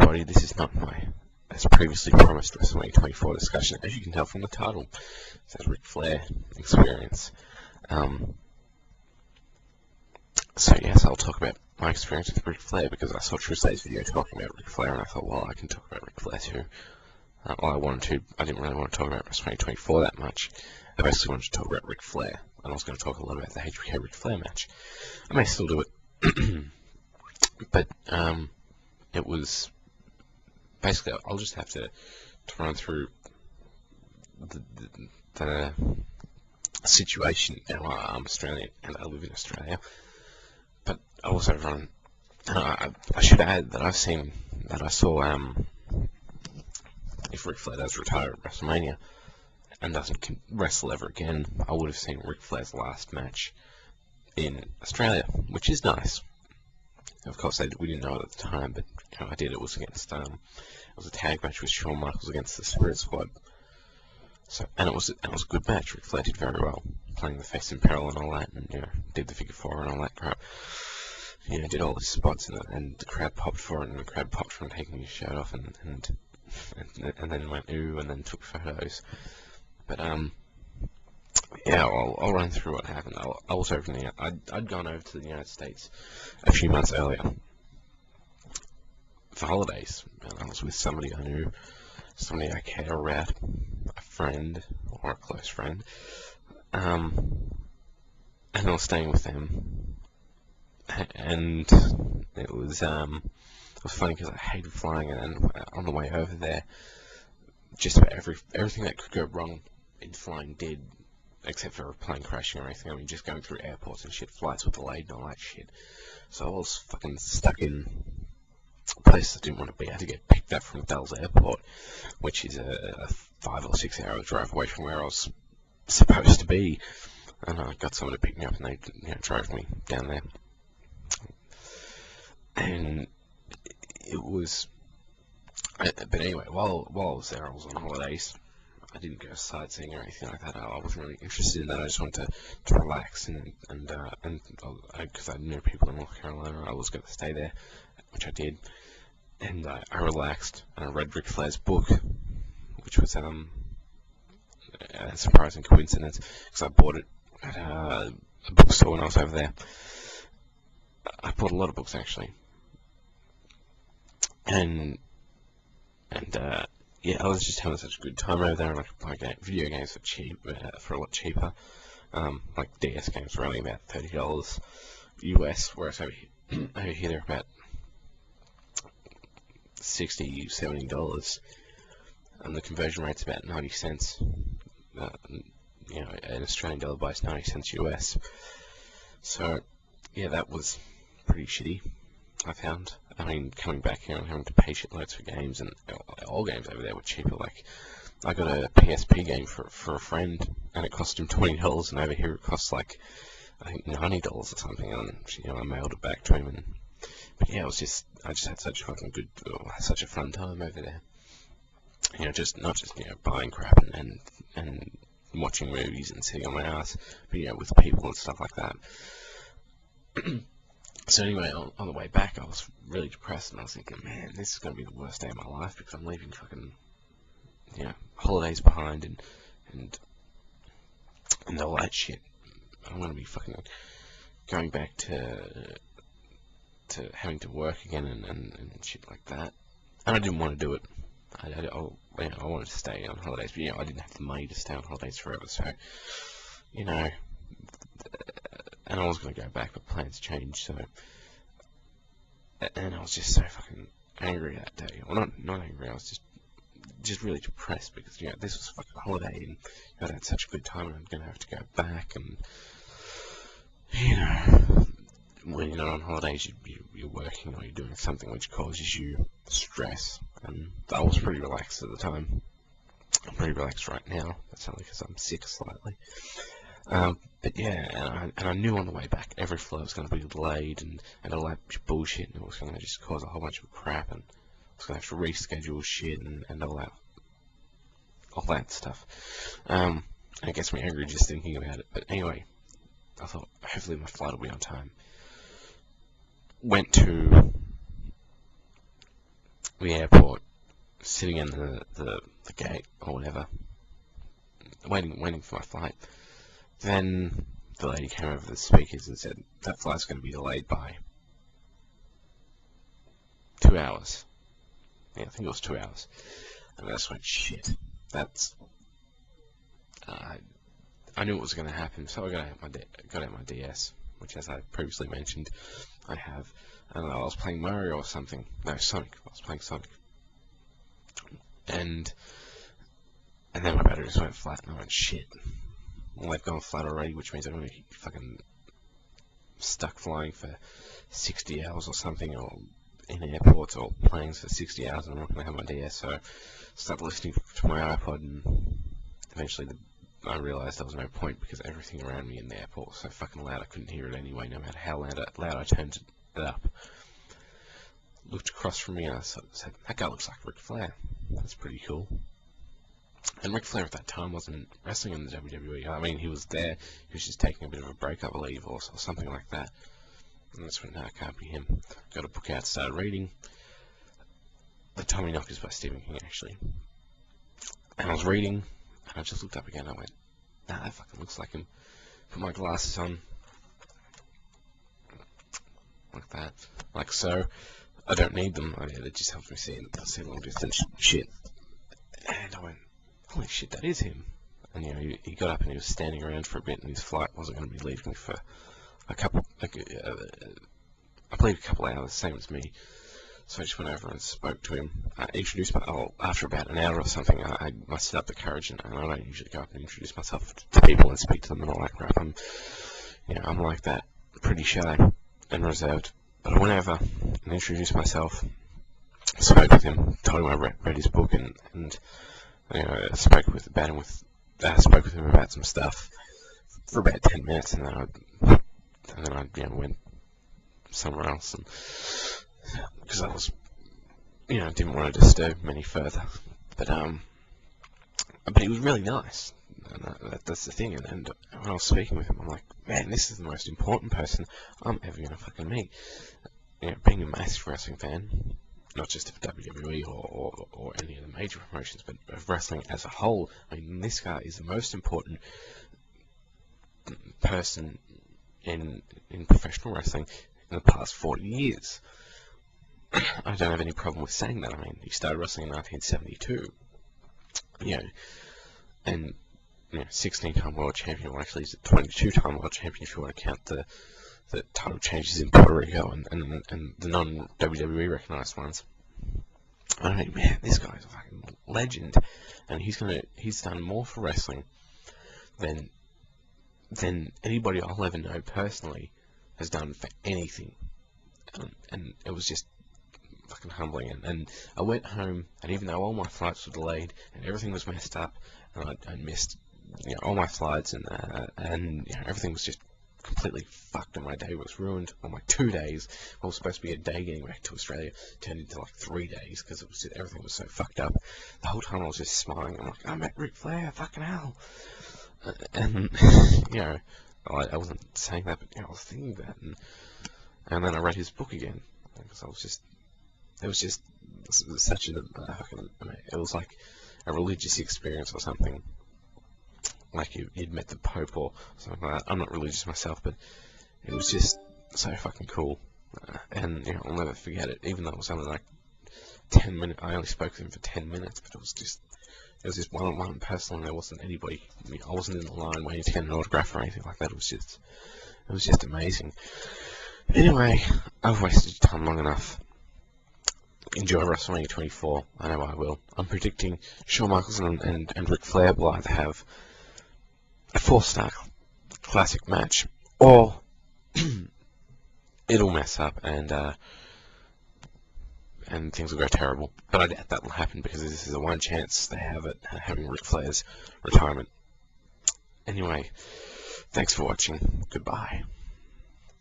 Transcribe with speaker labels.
Speaker 1: everybody, this is not my, as previously promised, WrestleMania 24 discussion. As you can tell from the title, it says Ric Flair experience. So yes, I'll talk about my experience with Ric Flair, because I saw Trish's video talking about Ric Flair, and I thought, well, I can talk about Ric Flair too. I didn't really want to talk about WrestleMania 24 that much. I basically wanted to talk about Ric Flair, and I was going to talk a lot about the HBK Ric Flair match. I may still do it, but it was basically, I'll just have to run through the situation. Now, I'm Australian and I live in Australia, but I also run. I should add that I saw if Ric Flair does retire at WrestleMania and doesn't wrestle ever again, I would have seen Ric Flair's last match in Australia, which is nice. Of course, we didn't know it at the time, but I did. It was against it was a tag match with Shawn Michaels against the Spirit Squad. So, and it was a good match. Ric Flair did very well, playing the face in peril and all that, and did the figure four and all that crap. Did all the spots, and the crowd popped for it, and the crowd popped for him taking his shirt off, and then went ooh, and then took photos. But yeah, I'll run through what happened. I was over I'd gone over to the United States a few months earlier for holidays, and I was with somebody I knew, somebody I care about, a friend or a close friend, and I was staying with them, and it was funny because I hated flying, and on the way over there, just about everything that could go wrong in flying did, except for a plane crashing or anything. I mean, just going through airports and shit, flights were delayed and all that shit. So I was fucking stuck in places I didn't want to be. I had to get picked up from Dulles Airport, which is a 5 or 6 hour drive away from where I was supposed to be. And I got someone to pick me up, and they drove me down there. And it was... But anyway, while I was there, I was on holidays. I didn't go sightseeing or anything like that. I wasn't really interested in that. I just wanted to relax, and because I knew people in North Carolina, I was going to stay there, which I did. And I relaxed, and I read Ric Flair's book, which was a surprising coincidence, because I bought it at a bookstore when I was over there. I bought a lot of books, actually. And yeah, I was just having such a good time over there, and I could play video games for a lot cheaper. Like DS games were only about $30 US, whereas over here they're about $60, $70, and the conversion rate's about 90 cents. An Australian dollar buys 90 cents US. So yeah, that was pretty shitty, I found. I mean, coming back here and having to pay shitloads for games, and all games over there were cheaper. Like, I got a PSP game for a friend, and it cost him $20, and over here it costs like, I think $90 or something, and I mailed it back to him. But yeah, I just had such such a fun time over there. Not just buying crap and watching movies and sitting on my ass, but with people and stuff like that. So anyway, on the way back, I was really depressed, and I was thinking, man, this is going to be the worst day of my life, because I'm leaving fucking, holidays behind, and all that shit. I'm going to be fucking going back to having to work again and shit like that. And I didn't want to do it. I wanted to stay on holidays, but I didn't have the money to stay on holidays forever, so, and I was going to go back, but plans changed, so... And I was just so fucking angry that day. Well, not angry, I was just really depressed, because, this was a fucking holiday, and I'd had such a good time, and I'm going to have to go back, and... when you're not on holidays, you're working, or you're doing something which causes you stress, and I was pretty relaxed at the time. I'm pretty relaxed right now. That's only because I'm sick slightly. But yeah, and I knew on the way back every flow was going to be delayed, and all that bullshit, and it was going to just cause a whole bunch of crap, and I was going to have to reschedule shit and all that stuff. And it gets me angry just thinking about it. But anyway, I thought, hopefully my flight will be on time. Went to the airport, sitting in the gate or whatever, waiting for my flight. Then the lady came over the speakers and said, that flight's going to be delayed by 2 hours. Yeah, I think it was 2 hours. And I just went, shit, that's... I knew it was going to happen, so I got out my DS, which, as I previously mentioned, I have. And I was playing Mario or something. No, Sonic. I was playing Sonic. And then my battery just went flat, and I went, shit. Well, they've gone flat already, which means I'm going to be fucking stuck flying for 60 hours or something, or in airports or planes for 60 hours, and I'm not going to have my DS, so I started listening to my iPod, and eventually I realised there was no point, because everything around me in the airport was so fucking loud I couldn't hear it anyway, no matter how loud I turned it up. Looked across from me and I said, that guy looks like Ric Flair. That's pretty cool. And Ric Flair at that time wasn't wrestling in the WWE. I mean, he was there, he was just taking a bit of a break, I believe, or something like that. And that's when, no, it can't be him. Got a book out, started reading. The Tommy Knockers by Stephen King, actually. And I was reading, and I just looked up again, and I went, nah, that fucking looks like him. Put my glasses on. Like that. Like so. I don't need them. It just helps me see long distance shit. And I went, holy shit, that is him. And you know, he got up and he was standing around for a bit, and his flight wasn't going to be leaving for a couple, I believe a couple hours, same as me. So I just went over and spoke to him. I introduced after about an hour or something, I mustered up the courage, and I don't usually go up and introduce myself to people and speak to them and all that crap. I'm like that, pretty shy and reserved. But I went over and introduced myself, spoke with him, told him I read his book, and spoke with him about some stuff for about 10 minutes, and then I went somewhere else, and because I was, didn't want to disturb him any further. But he was really nice. And that's the thing. And when I was speaking with him, I'm like, man, this is the most important person I'm ever gonna fucking meet. Being a massive wrestling fan, not just of WWE or any of the major promotions, but of wrestling as a whole. I mean, this guy is the most important person in professional wrestling in the past 40 years. I don't have any problem with saying that. I mean, he started wrestling in 1972. And 16-time world champion, or actually he's a 22-time world champion if you want to count the title changes in Puerto Rico and the non-WWE recognized ones. I mean, man, this guy's a fucking legend, and he's done more for wrestling than anybody I'll ever know personally has done for anything. And it was just fucking humbling. And I went home, and even though all my flights were delayed and everything was messed up, and I missed all my flights, and everything was just completely fucked, and my day was ruined. Well, my 2 days, what was supposed to be a day getting back to Australia, turned into like 3 days because everything was so fucked up. The whole time I was just smiling. I'm like, I met Ric Flair, fucking hell. And I wasn't saying that, but I was thinking that, and then I read his book again because it was just such it was like a religious experience or something. Like you'd met the Pope or something like that. I'm not religious myself, but it was just so fucking cool. And I'll never forget it, even though it was only like 10 minutes. I only spoke to him for 10 minutes, but it was just one-on-one personal, and there wasn't anybody. I wasn't in the line waiting to get an autograph or anything like that. It was just amazing. Anyway, I've wasted your time long enough. Enjoy WrestleMania 24. I know I will. I'm predicting Shawn Michaels and Ric Flair will either have a 4-star classic match, or it'll mess up and things will go terrible. But I doubt that will happen, because this is the one chance they have at having Ric Flair's retirement. Anyway, thanks for watching. Goodbye.